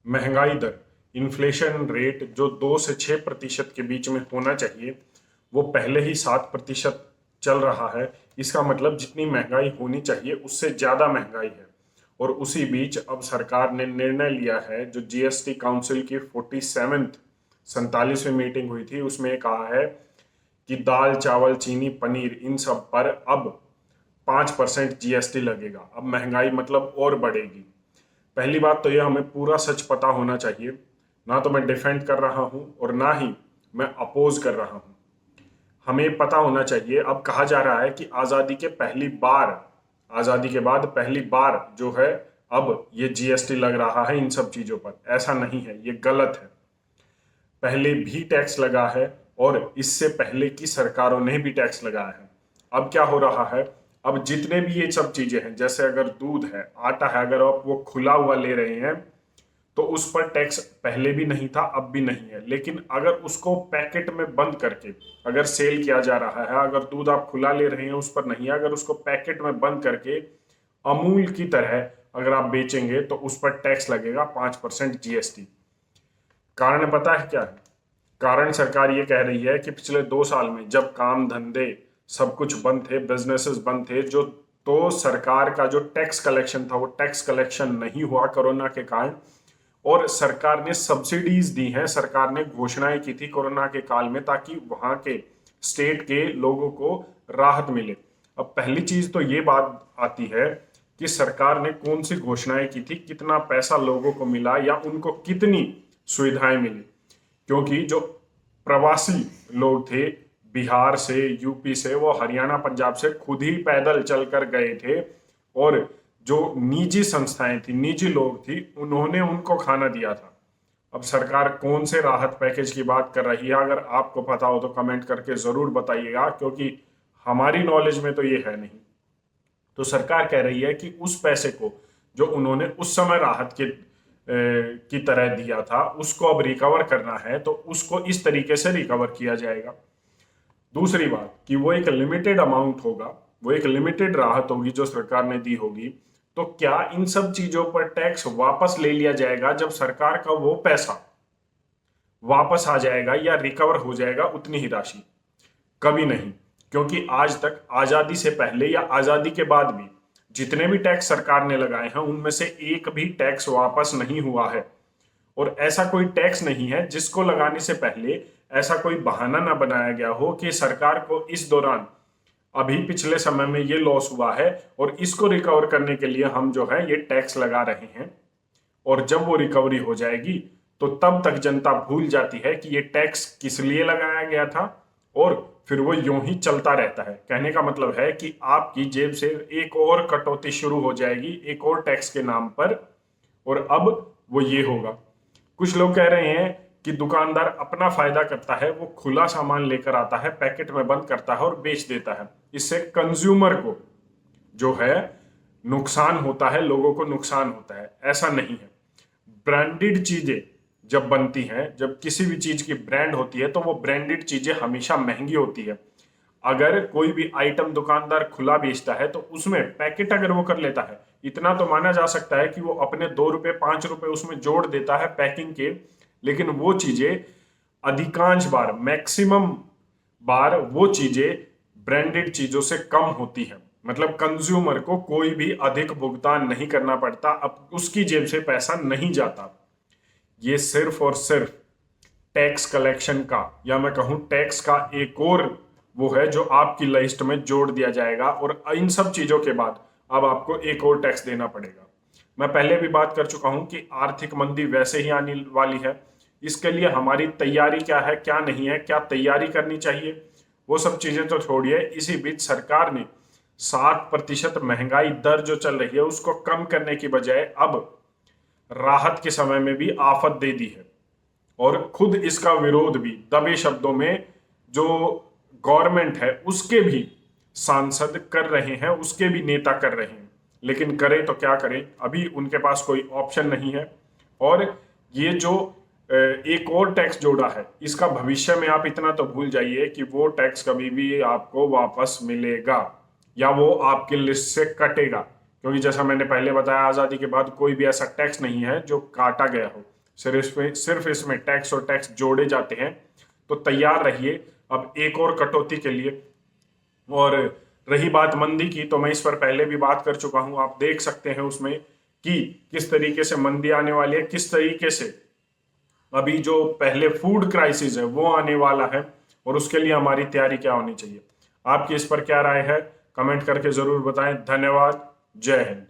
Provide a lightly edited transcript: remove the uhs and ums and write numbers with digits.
महंगाई दर, inflation rate जो 2 से 6% के बीच में होना चाहिए, वो पहले ही 7% चल रहा है। इसका मतलब जितनी महंगाई होनी चाहिए उससे ज़्यादा महंगाई है। और उसी बीच अब सरकार ने निर्णय लिया है, जो जीएसटी काउंसिल की 47वीं मीटिंग हुई थी, उसमें कहा है कि दाल, चावल, चीनी, पनीर, इन सब पर अब 5% जीएसटी लगेगा। अब महंगाई मतलब और बढ़ेगी। पहली बात तो यह हमें पूरा सच पता होना चाहिए। ना तो मैं डिफेंड कर रहा हूं और ना ही मैं अपोज कर रहा हूं। हमें पता होना चाहिए, अब कहा जा रहा है कि आज़ादी के बाद पहली बार जो है अब ये जीएसटी लग रहा है इन सब चीज़ों पर। ऐसा नहीं है, ये गलत है। पहले भी टैक्स लगा है और इससे पहले की सरकारों ने भी टैक्स लगाया है। अब क्या हो रहा है, अब जितने भी ये सब चीजें हैं, जैसे अगर दूध है, आटा है, अगर आप वो खुला हुआ ले रहे हैं तो उस पर टैक्स पहले भी नहीं था, अब भी नहीं है। लेकिन अगर उसको पैकेट में बंद करके अगर सेल किया जा रहा है, अगर दूध आप खुला ले रहे हैं उस पर नहीं है, अगर उसको पैकेट में बंद करके अमूल की तरह अगर आप बेचेंगे तो उस पर टैक्स लगेगा 5% जीएसटी। कारण पता है क्या है? कारण सरकार ये कह रही है कि पिछले 2 साल में जब काम धंधे सब कुछ बंद थे, बिजनेसेस बंद थे, जो तो सरकार का जो टैक्स कलेक्शन था वो टैक्स कलेक्शन नहीं हुआ कोरोना के कारण। और सरकार ने सब्सिडीज दी हैं, सरकार ने घोषणाएं की थी कोरोना के काल में, ताकि वहां के स्टेट के लोगों को राहत मिले। अब पहली चीज तो ये बात आती है कि सरकार ने कौन सी घोषणाएं की थी, कितना पैसा लोगों को मिला या उनको कितनी सुविधाएं मिली। क्योंकि जो प्रवासी लोग थे बिहार से, यूपी से, वो हरियाणा, पंजाब से खुद ही पैदल चलकर गए थे। और जो निजी संस्थाएं थी, निजी लोग थी, उन्होंने उनको खाना दिया था। अब सरकार कौन से राहत पैकेज की बात कर रही है, अगर आपको पता हो तो कमेंट करके जरूर बताइएगा, क्योंकि हमारी नॉलेज में तो ये है नहीं। तो सरकार कह रही है कि उस पैसे को जो उन्होंने उस समय राहत के की तरह दिया था, उसको अब रिकवर करना है, तो उसको इस तरीके से रिकवर किया जाएगा। दूसरी बात कि वो एक लिमिटेड अमाउंट होगा, वो एक लिमिटेड राहत होगी जो सरकार ने दी होगी। तो क्या इन सब चीजों पर टैक्स वापस ले लिया जाएगा जब सरकार का वो पैसा वापस आ जाएगा या रिकवर हो जाएगा उतनी ही राशि? कभी नहीं। क्योंकि आज तक आजादी से पहले या आजादी के बाद भी जितने भी टैक्स सरकार ने लगाए हैं उनमें से एक भी टैक्स वापस नहीं हुआ है। और ऐसा कोई टैक्स नहीं है जिसको लगाने से पहले ऐसा कोई बहाना ना बनाया गया हो कि सरकार को इस दौरान अभी पिछले समय में ये लॉस हुआ है और इसको रिकवर करने के लिए हम जो है ये टैक्स लगा रहे हैं। और जब वो रिकवरी हो जाएगी तो तब तक जनता भूल जाती है कि ये टैक्स किस लिए लगाया गया था, और फिर वो यूं ही चलता रहता है। कहने का मतलब है कि आपकी जेब से एक और कटौती शुरू हो जाएगी, एक और टैक्स के नाम पर। और अब वो ये होगा। कुछ लोग कह रहे हैं कि दुकानदार अपना फायदा करता है, वो खुला सामान लेकर आता है, पैकेट में बंद करता है और बेच देता है। इससे कंज्यूमर को जो है नुकसान होता है, लोगों को नुकसान होता है। ऐसा नहीं है। ब्रांडेड चीजें जब बनती हैं, जब किसी भी चीज की ब्रांड होती है, तो वो ब्रांडेड चीजें हमेशा महंगी होती है। अगर कोई भी आइटम दुकानदार खुला बेचता है तो उसमें पैकेट अगर वो कर लेता है, इतना तो माना जा सकता है कि वो अपने 2 रुपए 5 रुपए उसमें जोड़ देता है पैकिंग के। लेकिन वो चीजें अधिकांश बार, मैक्सिमम बार, वो चीजें ब्रांडेड चीजों से कम होती है। मतलब कंज्यूमर को कोई भी अधिक भुगतान नहीं करना पड़ता, अब उसकी जेब से पैसा नहीं जाता। ये सिर्फ और सिर्फ टैक्स कलेक्शन का, या मैं कहूं टैक्स का एक और वो है जो आपकी लिस्ट में जोड़ दिया जाएगा। और इन सब चीजों के बाद अब आपको एक और टैक्स देना पड़ेगा। मैं पहले भी बात कर चुका हूं कि आर्थिक मंदी वैसे ही आने वाली है। इसके लिए हमारी तैयारी क्या है, क्या नहीं है, क्या तैयारी करनी चाहिए, वो सब चीजें तो छोड़िए। इसी बीच सरकार ने 7% महंगाई दर जो चल रही है उसको कम करने की बजाय अब राहत के समय में भी आफत दे दी है। और खुद इसका विरोध भी दबे शब्दों में जो गवर्नमेंट है उसके भी सांसद कर रहे हैं, उसके भी नेता कर रहे हैं। लेकिन करें तो क्या करें, अभी उनके पास कोई ऑप्शन नहीं है। और ये जो एक और टैक्स जोड़ा है, इसका भविष्य में आप इतना तो भूल जाइए कि वो टैक्स कभी भी आपको वापस मिलेगा या वो आपकी लिस्ट से कटेगा। क्योंकि जैसा मैंने पहले बताया, आजादी के बाद कोई भी ऐसा टैक्स नहीं है जो काटा गया हो। सिर्फ इसमें टैक्स और टैक्स जोड़े जाते हैं। तो तैयार रहिए अब एक और कटौती के लिए। और रही बात मंदी की, तो मैं इस पर पहले भी बात कर चुका हूं, आप देख सकते हैं उसमें कि किस तरीके से मंदी आने वाली है, किस तरीके से अभी जो पहले फूड क्राइसिस है वो आने वाला है, और उसके लिए हमारी तैयारी क्या होनी चाहिए। आपकी इस पर क्या राय है, कमेंट करके जरूर बताएं। धन्यवाद। जय हिंद।